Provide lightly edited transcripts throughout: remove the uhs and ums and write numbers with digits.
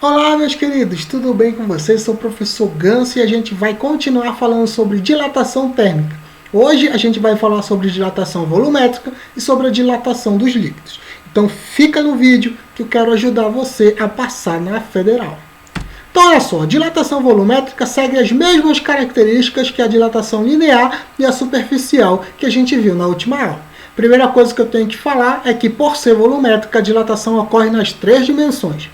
Olá, meus queridos, tudo bem com vocês? Sou o professor Ganso e a gente vai continuar falando sobre dilatação térmica. Hoje a gente vai falar sobre dilatação volumétrica e sobre a dilatação dos líquidos. Então fica no vídeo que eu quero ajudar você a passar na federal. Então olha só, a dilatação volumétrica segue as mesmas características que a dilatação linear e a superficial que a gente viu na última aula. Primeira coisa que eu tenho que falar é que, por ser volumétrica, a dilatação ocorre nas 3 dimensões.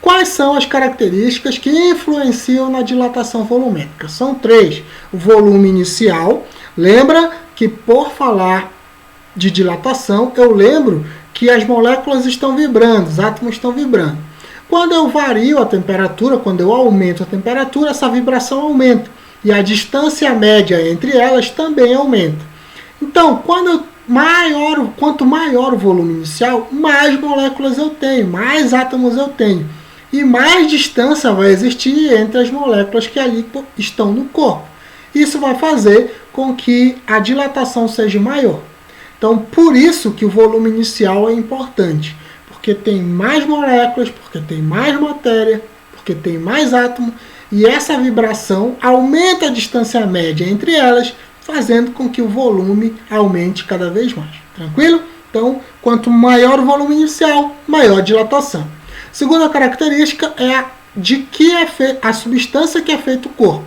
Quais são as características que influenciam na dilatação volumétrica? São 3. O volume inicial. Lembra que, por falar de dilatação, eu lembro que as moléculas estão vibrando, os átomos estão vibrando. Quando eu vario a temperatura, quando eu aumento a temperatura, essa vibração aumenta. E a distância média entre elas também aumenta. Então, quanto maior o volume inicial, mais moléculas eu tenho, mais átomos eu tenho. E mais distância vai existir entre as moléculas que ali estão no corpo. Isso vai fazer com que a dilatação seja maior. Então, por isso que o volume inicial é importante. Porque tem mais moléculas, porque tem mais matéria, porque tem mais átomo. E essa vibração aumenta a distância média entre elas, fazendo com que o volume aumente cada vez mais. Tranquilo? Então, quanto maior o volume inicial, maior a dilatação. Segunda característica é a substância que é feito o corpo.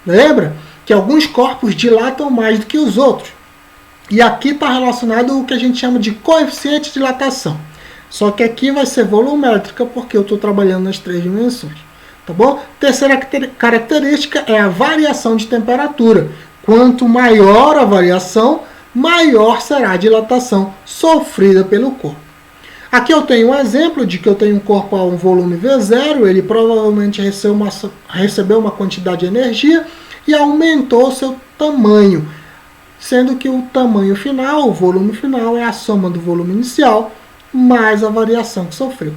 Lembra que alguns corpos dilatam mais do que os outros. E aqui está relacionado o que a gente chama de coeficiente de dilatação. Só que aqui vai ser volumétrica porque eu estou trabalhando nas 3 dimensões. Tá bom? Terceira característica é a variação de temperatura. Quanto maior a variação, maior será a dilatação sofrida pelo corpo. Aqui eu tenho um exemplo de que eu tenho um corpo a um volume V0, ele provavelmente recebeu uma quantidade de energia e aumentou seu tamanho, sendo que o tamanho final, o volume final, é a soma do volume inicial mais a variação que sofreu.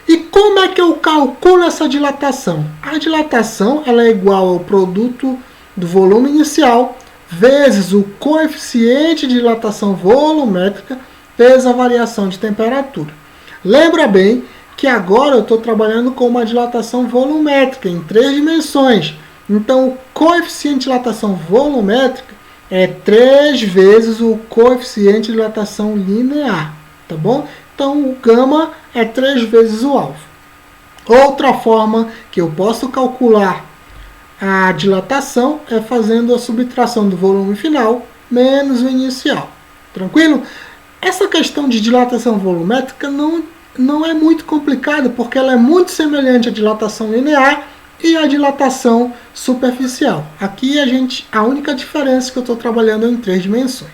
E como é que eu calculo essa dilatação? A dilatação ela é igual ao produto do volume inicial vezes o coeficiente de dilatação volumétrica vezes a variação de temperatura. Lembra bem que agora eu estou trabalhando com uma dilatação volumétrica em 3 dimensões. Então, o coeficiente de dilatação volumétrica é 3 vezes o coeficiente de dilatação linear. Tá bom? Então, o gama é 3 vezes o alfa. Outra forma que eu posso calcular a dilatação é fazendo a subtração do volume final menos o inicial. Tranquilo? Essa questão de dilatação volumétrica não é muito complicada, porque ela é muito semelhante à dilatação linear e à dilatação superficial. Aqui a única diferença é que eu estou trabalhando em 3 dimensões.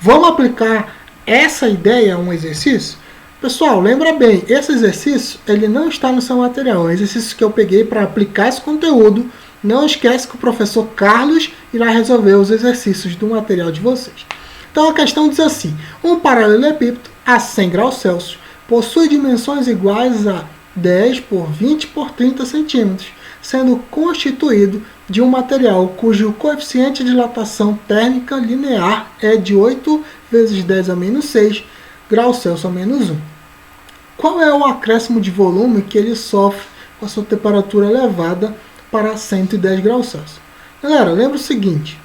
Vamos aplicar essa ideia a um exercício? Pessoal, lembra bem, esse exercício ele não está no seu material, é um exercício que eu peguei para aplicar esse conteúdo. Não esquece que o professor Carlos irá resolver os exercícios do material de vocês. Então a questão diz assim: um paralelepípedo a 100 graus Celsius possui dimensões iguais a 10 por 20 por 30 centímetros, sendo constituído de um material cujo coeficiente de dilatação térmica linear é de 8 vezes 10 a menos 6 graus Celsius a menos 1. Qual é o acréscimo de volume que ele sofre com a sua temperatura elevada para 110 graus Celsius? Galera, lembra o seguinte,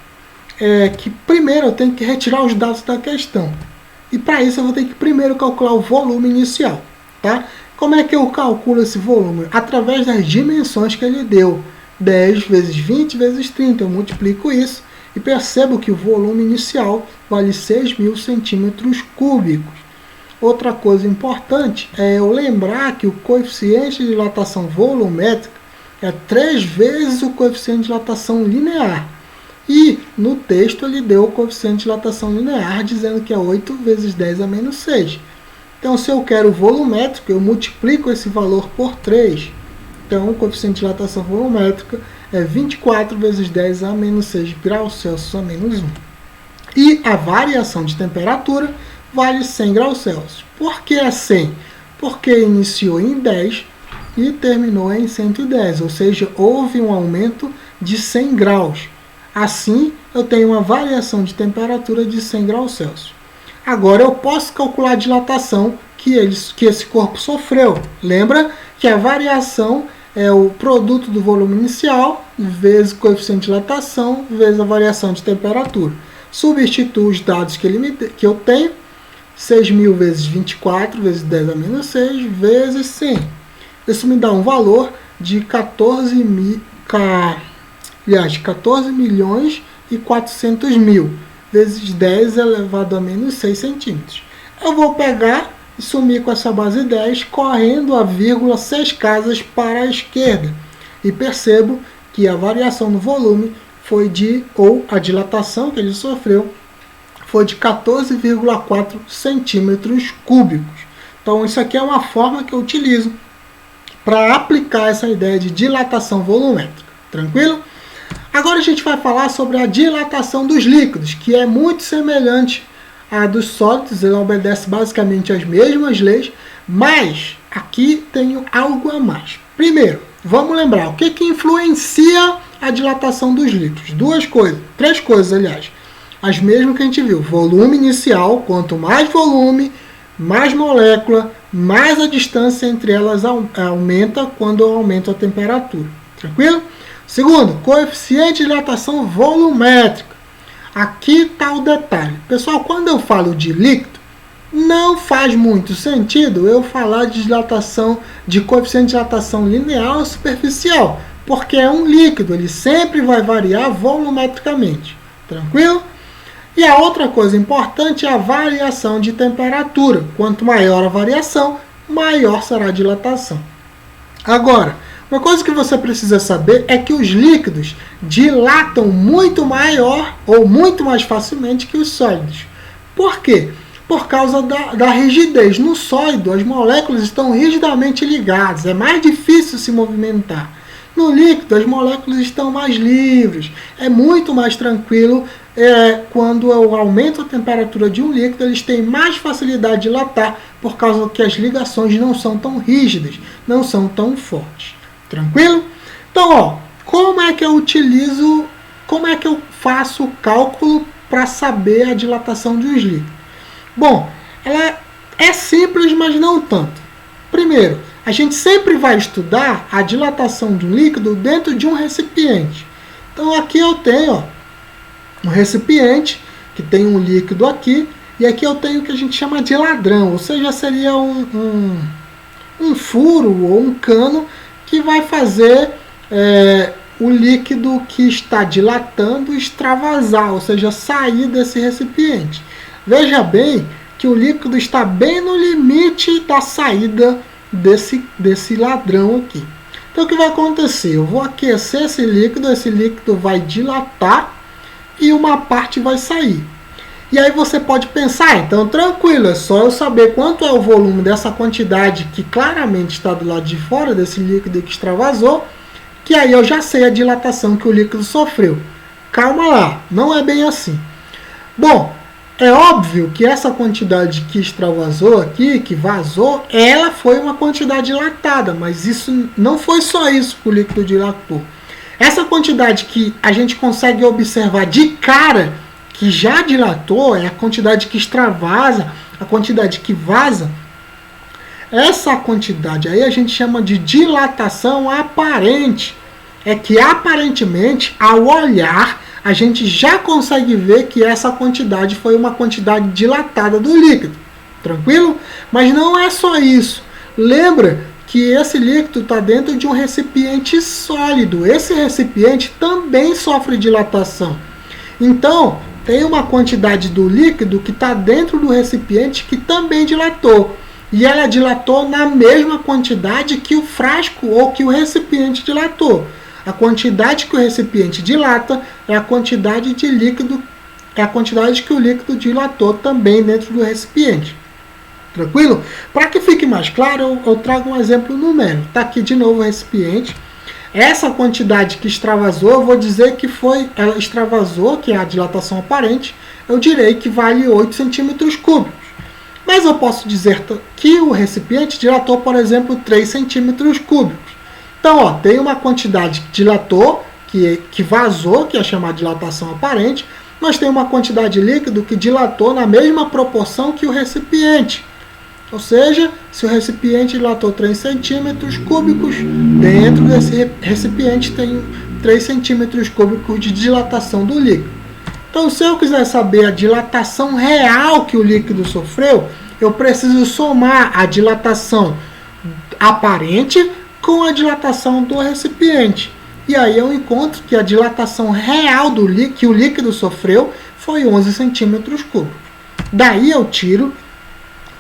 que primeiro eu tenho que retirar os dados da questão. E para isso eu vou ter que primeiro calcular o volume inicial. Tá? Como é que eu calculo esse volume? Através das dimensões que ele deu. 10 vezes 20 vezes 30. Eu multiplico isso e percebo que o volume inicial vale 6.000 centímetros cúbicos. Outra coisa importante é eu lembrar que o coeficiente de dilatação volumétrica é 3 vezes o coeficiente de dilatação linear. E no texto ele deu o coeficiente de dilatação linear dizendo que é 8 vezes 10 a menos 6. Então, se eu quero o volumétrico, eu multiplico esse valor por 3. Então, o coeficiente de dilatação volumétrica é 24 vezes 10 a menos 6 graus Celsius a menos 1. E a variação de temperatura vale 100 graus Celsius. Por que é 100? Porque iniciou em 10 e terminou em 110, ou seja, houve um aumento de 100 graus. Assim, eu tenho uma variação de temperatura de 100 graus Celsius. Agora eu posso calcular a dilatação que esse corpo sofreu. Lembra que a variação é o produto do volume inicial vezes o coeficiente de dilatação vezes a variação de temperatura. Substituo os dados que eu tenho, 6.000 vezes 24 vezes 10 a menos 6 vezes 100. Isso me dá um valor de 14 milhões e 400 mil vezes 10 elevado a menos 6 centímetros. Eu vou pegar e sumir com essa base 10, correndo a vírgula 6 casas para a esquerda. E percebo que a variação no volume foi ou a dilatação que ele sofreu, foi de 14,4 centímetros cúbicos. Então isso aqui é uma forma que eu utilizo para aplicar essa ideia de dilatação volumétrica. Tranquilo? Agora a gente vai falar sobre a dilatação dos líquidos, que é muito semelhante à dos sólidos, ele obedece basicamente às mesmas leis, mas aqui tem algo a mais. Primeiro, vamos lembrar, o que influencia a dilatação dos líquidos? Três coisas, aliás. As mesmas que a gente viu, volume inicial, quanto mais volume, mais molécula, mais a distância entre elas aumenta quando eu aumento a temperatura. Tranquilo? Segundo, coeficiente de dilatação volumétrica. Aqui está o detalhe. Pessoal, quando eu falo de líquido, não faz muito sentido eu falar de dilatação, de coeficiente de dilatação linear ou superficial, porque é um líquido, ele sempre vai variar volumetricamente. Tranquilo? E a outra coisa importante é a variação de temperatura. Quanto maior a variação, maior será a dilatação. Agora, uma coisa que você precisa saber é que os líquidos dilatam muito maior ou muito mais facilmente que os sólidos. Por quê? Por causa da rigidez. No sólido, as moléculas estão rigidamente ligadas, é mais difícil se movimentar. No líquido, as moléculas estão mais livres, é muito mais tranquilo. Quando eu aumento a temperatura de um líquido, eles têm mais facilidade de dilatar, por causa que as ligações não são tão rígidas, não são tão fortes. Tranquilo? Então, como é que eu faço o cálculo para saber a dilatação de um líquido? Bom, ela é simples, mas não tanto. Primeiro, a gente sempre vai estudar a dilatação de um líquido dentro de um recipiente. Então, aqui eu tenho um recipiente que tem um líquido aqui, e aqui eu tenho o que a gente chama de ladrão, ou seja, seria um furo ou um cano que vai fazer o líquido que está dilatando extravasar, ou seja, sair desse recipiente. Veja bem que o líquido está bem no limite da saída desse ladrão aqui. Então o que vai acontecer? Eu vou aquecer esse líquido vai dilatar e uma parte vai sair. E aí você pode pensar, então tranquilo, é só eu saber quanto é o volume dessa quantidade que claramente está do lado de fora desse líquido que extravasou, que aí eu já sei a dilatação que o líquido sofreu. Calma lá, não é bem assim. Bom, é óbvio que essa quantidade que extravasou aqui, que vazou, ela foi uma quantidade dilatada, mas isso não foi só isso que o líquido dilatou. Essa quantidade que a gente consegue observar de cara, que já dilatou, é a quantidade que extravasa, a quantidade que vaza. Essa quantidade aí a gente chama de dilatação aparente. É que aparentemente, ao olhar, a gente já consegue ver que essa quantidade foi uma quantidade dilatada do líquido. Tranquilo? Mas não é só isso. Lembra que esse líquido está dentro de um recipiente sólido. Esse recipiente também sofre dilatação. Então, tem uma quantidade do líquido que está dentro do recipiente que também dilatou. E ela dilatou na mesma quantidade que o frasco ou que o recipiente dilatou. A quantidade que o recipiente dilata é a quantidade de líquido, é a quantidade que o líquido dilatou também dentro do recipiente. Tranquilo? Para que fique mais claro, eu trago um exemplo numérico. Está aqui de novo o recipiente. Essa quantidade que extravasou, eu vou dizer que ela extravasou, que é a dilatação aparente, eu direi que vale 8 centímetros cúbicos. Mas eu posso dizer que o recipiente dilatou, por exemplo, 3 centímetros cúbicos. Então, tem uma quantidade que dilatou, que vazou, que é chamada de dilatação aparente, mas tem uma quantidade de líquido que dilatou na mesma proporção que o recipiente. Ou seja, se o recipiente dilatou 3 centímetros cúbicos, dentro desse recipiente tem 3 centímetros cúbicos de dilatação do líquido. Então, se eu quiser saber a dilatação real que o líquido sofreu, eu preciso somar a dilatação aparente com a dilatação do recipiente. E aí eu encontro que a dilatação real que o líquido sofreu foi 11 centímetros cúbicos. Daí eu tiro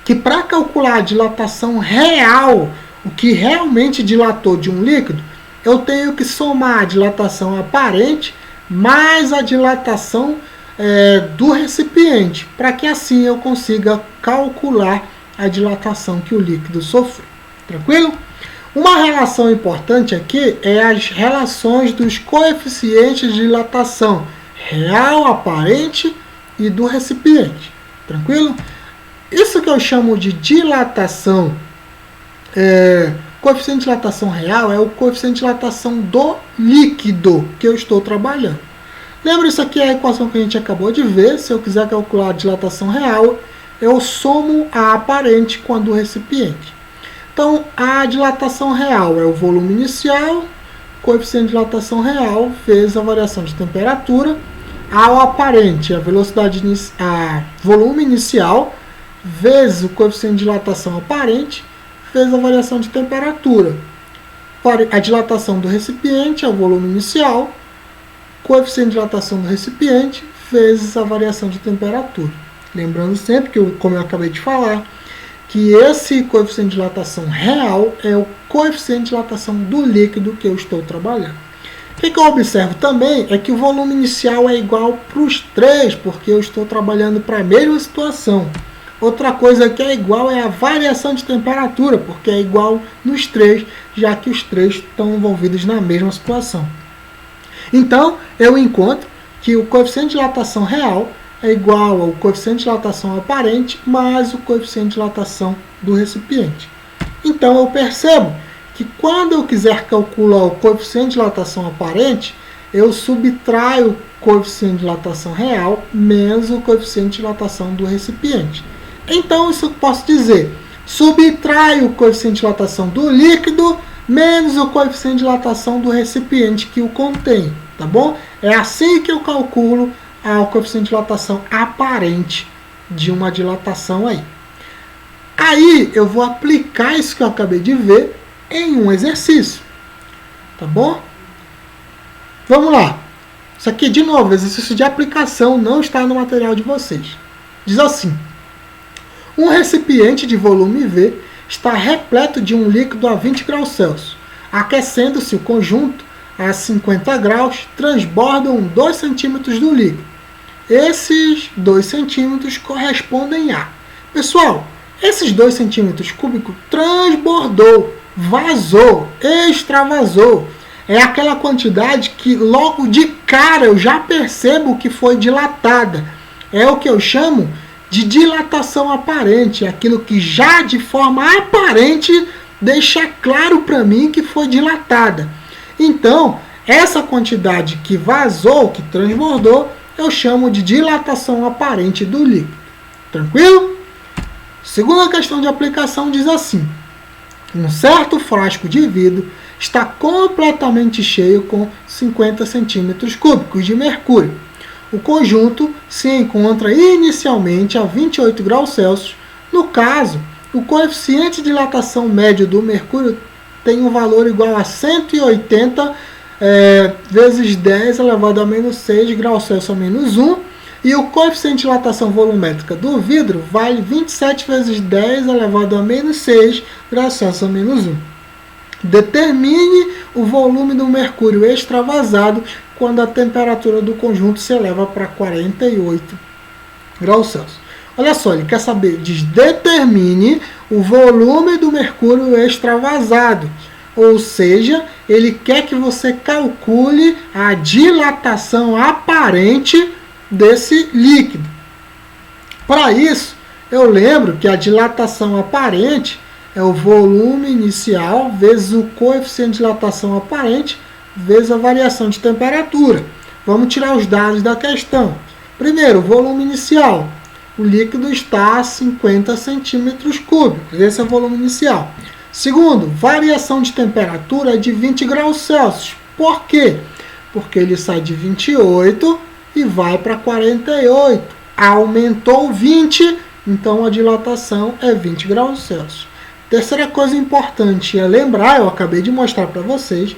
que para calcular a dilatação real, o que realmente dilatou de um líquido, eu tenho que somar a dilatação aparente mais a dilatação do recipiente, para que assim eu consiga calcular a dilatação que o líquido sofreu. Tranquilo? Uma relação importante aqui é as relações dos coeficientes de dilatação real, aparente e do recipiente. Tranquilo? Isso que eu chamo de dilatação, coeficiente de dilatação real é o coeficiente de dilatação do líquido que eu estou trabalhando. Lembra, isso aqui é a equação que a gente acabou de ver. Se eu quiser calcular a dilatação real, eu somo a aparente com a do recipiente. Então, a dilatação real é o volume inicial, coeficiente de dilatação real vezes a variação de temperatura. Ao aparente, a velocidade, volume inicial vezes o coeficiente de dilatação aparente vezes a variação de temperatura. A dilatação do recipiente é o volume inicial, coeficiente de dilatação do recipiente vezes a variação de temperatura. Lembrando sempre que, como eu acabei de falar, que esse coeficiente de dilatação real é o coeficiente de dilatação do líquido que eu estou trabalhando. O que eu observo também é que o volume inicial é igual para os três, porque eu estou trabalhando para a mesma situação. Outra coisa que é igual é a variação de temperatura, porque é igual nos três, já que os três estão envolvidos na mesma situação. Então, eu encontro que o coeficiente de dilatação real é igual ao coeficiente de dilatação aparente mais o coeficiente de dilatação do recipiente. Então, eu percebo que quando eu quiser calcular o coeficiente de dilatação aparente, eu subtraio o coeficiente de dilatação real menos o coeficiente de dilatação do recipiente. Então, isso eu posso dizer, subtraio o coeficiente de dilatação do líquido menos o coeficiente de dilatação do recipiente que o contém, tá bom? É assim que eu calculo o coeficiente de dilatação aparente de uma dilatação aí. Aí eu vou aplicar isso que eu acabei de ver em um exercício, tá bom? Vamos lá. Isso aqui, de novo, exercício de aplicação, não está no material de vocês. Diz assim: um recipiente de volume V está repleto de um líquido a 20 graus Celsius. Aquecendo-se o conjunto a 50 graus, transbordam 2 centímetros do líquido. Esses 2 centímetros correspondem a... Pessoal, esses 2 centímetros cúbicos transbordou, vazou, extravasou. É aquela quantidade que logo de cara eu já percebo que foi dilatada. É o que eu chamo de dilatação aparente, aquilo que já de forma aparente deixa claro para mim que foi dilatada. Então, essa quantidade que vazou, que transbordou, eu chamo de dilatação aparente do líquido. Tranquilo? Segunda questão de aplicação diz assim: um certo frasco de vidro está completamente cheio com 50 centímetros cúbicos de mercúrio. O conjunto se encontra inicialmente a 28 graus Celsius. No caso, o coeficiente de dilatação médio do mercúrio tem um valor igual a 180 vezes 10 elevado a menos 6 graus Celsius a menos 1. E o coeficiente de dilatação volumétrica do vidro vale 27 vezes 10 elevado a menos 6 graus Celsius a menos 1. Determine o volume do mercúrio extravasado quando a temperatura do conjunto se eleva para 48 graus Celsius. Olha só, ele quer saber, diz, determine o volume do mercúrio extravasado. Ou seja, ele quer que você calcule a dilatação aparente desse líquido. Para isso, eu lembro que a dilatação aparente é o volume inicial vezes o coeficiente de dilatação aparente vezes a variação de temperatura. Vamos tirar os dados da questão. Primeiro, volume inicial. o líquido está a 50 centímetros cúbicos. Esse é o volume inicial. Segundo, variação de temperatura é de 20 graus Celsius. Por quê? Porque ele sai de 28 e vai para 48. Aumentou 20, então a dilatação é 20 graus Celsius. Terceira coisa importante é lembrar, eu acabei de mostrar para vocês,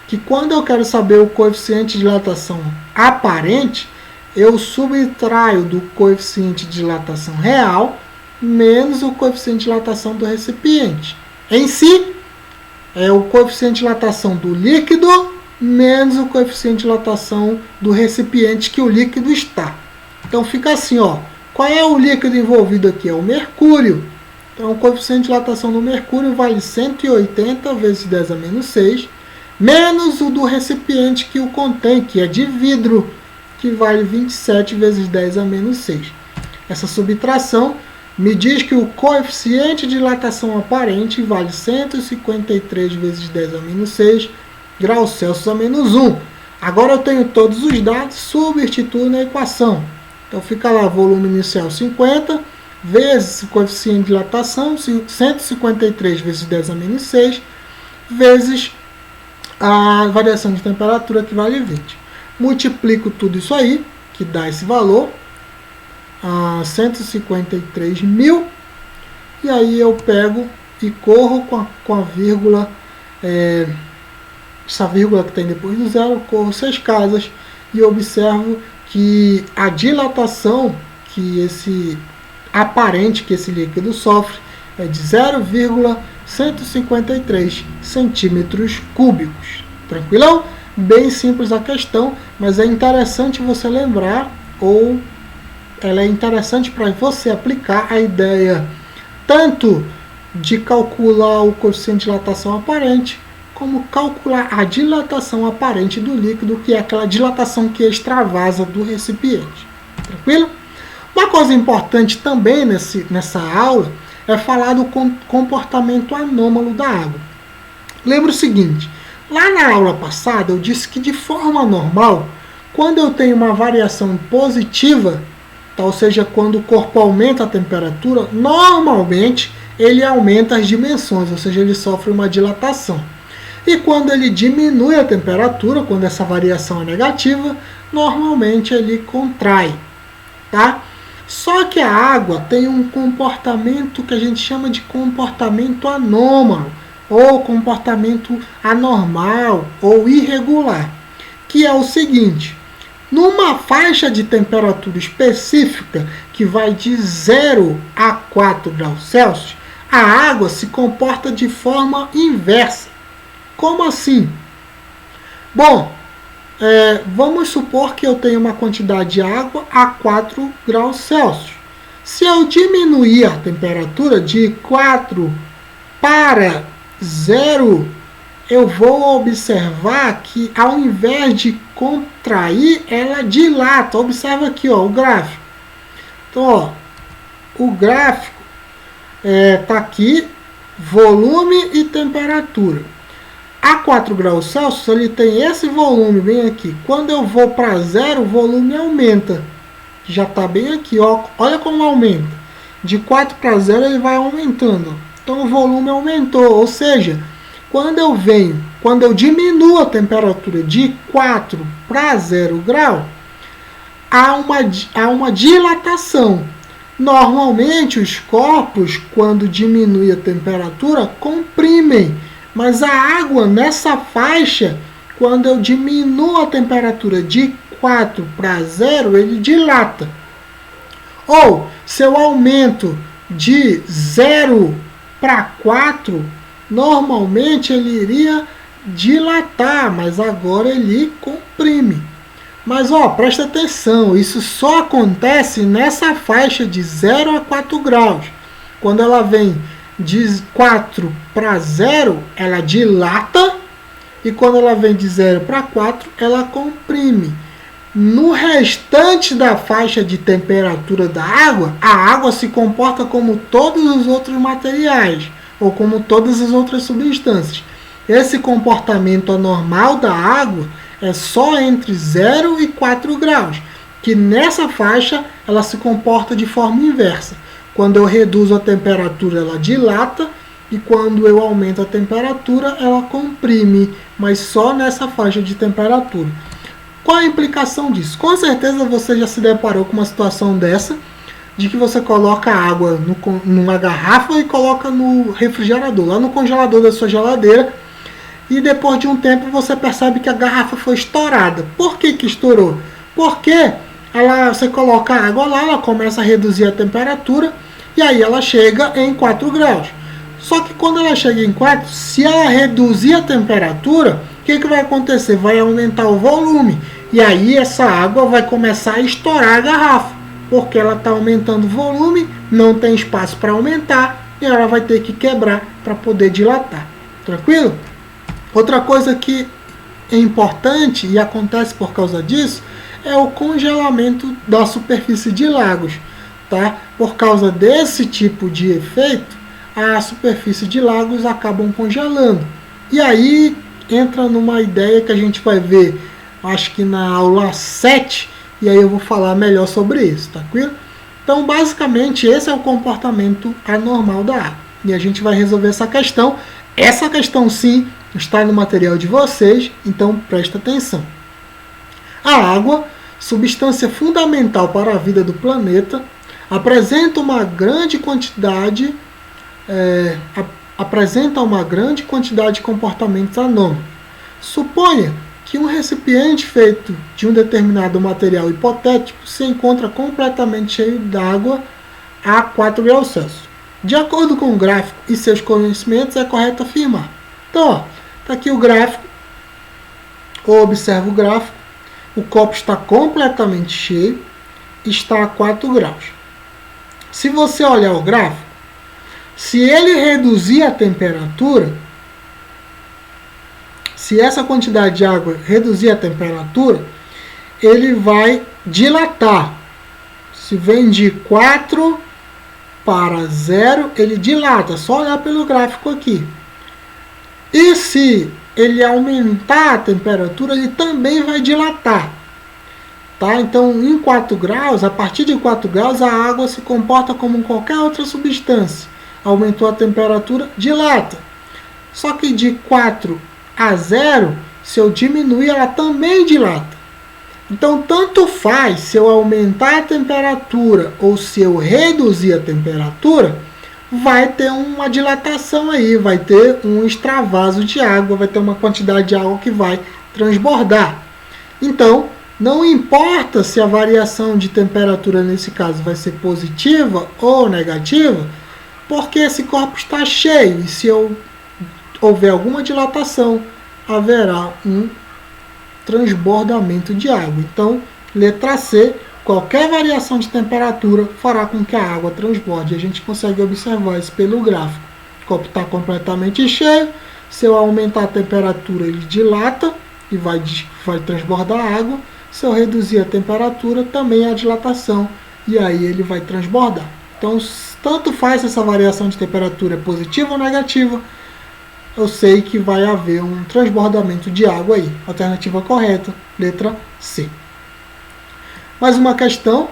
que quando eu quero saber o coeficiente de dilatação aparente, eu subtraio do coeficiente de dilatação real menos o coeficiente de dilatação do recipiente. Em si, é o coeficiente de dilatação do líquido menos o coeficiente de dilatação do recipiente que o líquido está. Então fica assim, ó. Qual é o líquido envolvido aqui? É o mercúrio. Então o coeficiente de dilatação do mercúrio vale 180 vezes 10 a menos 6, menos o do recipiente que o contém, que é de vidro, que vale 27 vezes 10 a menos 6. Essa subtração me diz que o coeficiente de dilatação aparente vale 153 vezes 10 a menos 6 graus Celsius a menos 1. Agora eu tenho todos os dados, substituo na equação. Então fica lá, volume inicial 50, vezes o coeficiente de dilatação, 153 vezes 10 a menos 6, vezes a variação de temperatura, que vale 20. Multiplico tudo isso aí, que dá esse valor, 153 mil, e aí eu pego e corro com a vírgula, essa vírgula que tem depois do zero, corro 6 casas e observo que a dilatação que esse líquido sofre é de 0,153 centímetros cúbicos. Tranquilão? Bem simples a questão, mas é interessante você lembrar, ou ela é interessante para você aplicar a ideia tanto de calcular o coeficiente de dilatação aparente, como calcular a dilatação aparente do líquido, que é aquela dilatação que extravasa do recipiente. Tranquilo? Uma coisa importante também nessa aula é falar do comportamento anômalo da água. Lembra o seguinte, lá na aula passada eu disse que de forma normal, quando eu tenho uma variação positiva, ou seja, quando o corpo aumenta a temperatura, normalmente ele aumenta as dimensões, ou seja, ele sofre uma dilatação. E quando ele diminui a temperatura, quando essa variação é negativa, normalmente ele contrai, tá? Só que a água tem um comportamento que a gente chama de comportamento anômalo, ou comportamento anormal, ou irregular, que é o seguinte: numa faixa de temperatura específica, que vai de 0 a 4 graus Celsius, a água se comporta de forma inversa. Como assim? Bom, vamos supor que eu tenho uma quantidade de água a 4 graus Celsius. Se eu diminuir a temperatura de 4 para 0, eu vou observar que ao invés de contrair, ela dilata. Observa aqui, ó, o gráfico. Então, ó, o gráfico está aqui, volume e temperatura. A 4 graus Celsius, ele tem esse volume bem aqui. Quando eu vou para 0, o volume aumenta. Já está bem aqui, ó. Olha como aumenta. De 4 para 0, ele vai aumentando. Então, o volume aumentou. Ou seja, quando eu diminuo a temperatura de 4 para 0 grau, há uma dilatação. Normalmente, os corpos, quando diminuem a temperatura, comprimem. Mas a água nessa faixa, quando eu diminuo a temperatura de 4 para 0, ele dilata. Ou, se eu aumento de 0 para 4, normalmente ele iria dilatar, mas agora ele comprime. Mas ó, presta atenção, isso só acontece nessa faixa de 0 a 4 graus. Quando ela vem de 4 para 0, ela dilata, e quando ela vem de 0 para 4, ela comprime. No restante da faixa de temperatura da água, a água se comporta como todos os outros materiais, ou como todas as outras substâncias. Esse comportamento anormal da água é só entre 0 e 4 graus. que nessa faixa ela se comporta de forma inversa. Quando eu reduzo a temperatura, ela dilata, e quando eu aumento a temperatura, ela comprime, mas só nessa faixa de temperatura. Qual a implicação disso? Com certeza você já se deparou com uma situação dessa, de que você coloca água numa garrafa e coloca no refrigerador, lá no congelador da sua geladeira, e depois de um tempo você percebe que a garrafa foi estourada. Por que estourou? Porque você coloca a água lá, ela começa a reduzir a temperatura, e aí ela chega em 4 graus. Só que quando ela chega em 4, se ela reduzir a temperatura, o que vai acontecer? Vai aumentar o volume, e aí essa água vai começar a estourar a garrafa, porque ela está aumentando o volume, não tem espaço para aumentar, e ela vai ter que quebrar para poder dilatar. Tranquilo? Outra coisa que é importante e acontece por causa disso é o congelamento da superfície de lagos. Tá? Por causa desse tipo de efeito, a superfície de lagos acabam congelando. E aí entra numa ideia que a gente vai ver, acho que na aula 7, e aí eu vou falar melhor sobre isso, tá tranquilo? Então, basicamente, esse é o comportamento anormal da água. E a gente vai resolver essa questão. Essa questão, sim, está no material de vocês, então presta atenção. A água, substância fundamental para a vida do planeta, apresenta uma grande quantidade de comportamentos anômalos. Suponha que um recipiente feito de um determinado material hipotético se encontra completamente cheio d'água a 4 graus Celsius. De acordo com o gráfico e seus conhecimentos, é correto afirmar. Então, está aqui o gráfico. Observa o gráfico. O copo está completamente cheio, está a 4 graus. Se você olhar o gráfico, se ele reduzir a temperatura, se essa quantidade de água reduzir a temperatura, ele vai dilatar. Se vem de 4 para 0, ele dilata. Só olhar pelo gráfico aqui. E se ele aumentar a temperatura, ele também vai dilatar. Tá? Então, em 4 graus, a partir de 4 graus, a água se comporta como qualquer outra substância. Aumentou a temperatura, dilata. Só que de 4 a 0, se eu diminuir, ela também dilata. Então, tanto faz se eu aumentar a temperatura ou se eu reduzir a temperatura, vai ter uma dilatação aí, vai ter um extravaso de água, vai ter uma quantidade de água que vai transbordar. Então, não importa se a variação de temperatura nesse caso vai ser positiva ou negativa, porque esse corpo está cheio e se houver alguma dilatação, haverá um transbordamento de água. Então, letra C, qualquer variação de temperatura fará com que a água transborde. A gente consegue observar isso pelo gráfico. O copo está completamente cheio, se eu aumentar a temperatura, ele dilata e vai transbordar a água. Se eu reduzir a temperatura, também há dilatação e aí ele vai transbordar. Então, tanto faz se essa variação de temperatura é positiva ou negativa, eu sei que vai haver um transbordamento de água aí. Alternativa correta, letra C. Mais uma questão,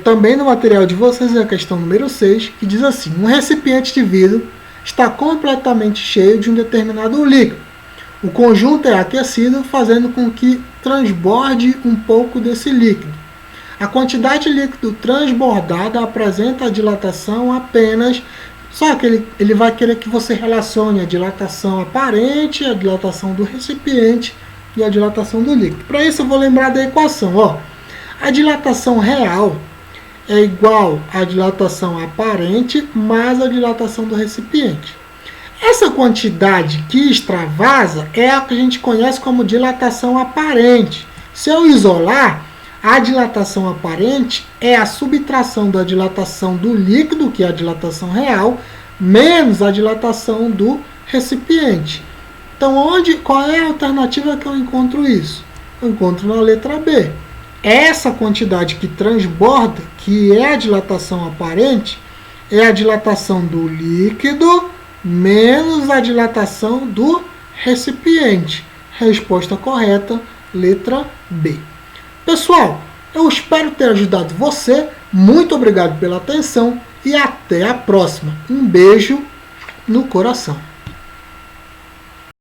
também no material de vocês, é a questão número 6, que diz assim: um recipiente de vidro está completamente cheio de um determinado líquido. O conjunto é aquecido, fazendo com que transborde um pouco desse líquido. A quantidade de líquido transbordada apresenta a dilatação apenas, só que ele vai querer que você relacione a dilatação aparente, a dilatação do recipiente e a dilatação do líquido. Para isso eu vou lembrar da equação. Ó. A dilatação real é igual à dilatação aparente mais a dilatação do recipiente. Essa quantidade que extravasa é a que a gente conhece como dilatação aparente. Se eu isolar, a dilatação aparente é a subtração da dilatação do líquido, que é a dilatação real, menos a dilatação do recipiente. Então, qual é a alternativa que eu encontro isso? Eu encontro na letra B. Essa quantidade que transborda, que é a dilatação aparente, é a dilatação do líquido menos a dilatação do recipiente. Resposta correta, letra B. Pessoal, Eu espero ter ajudado você. Muito obrigado pela atenção e até a próxima. Um beijo no coração.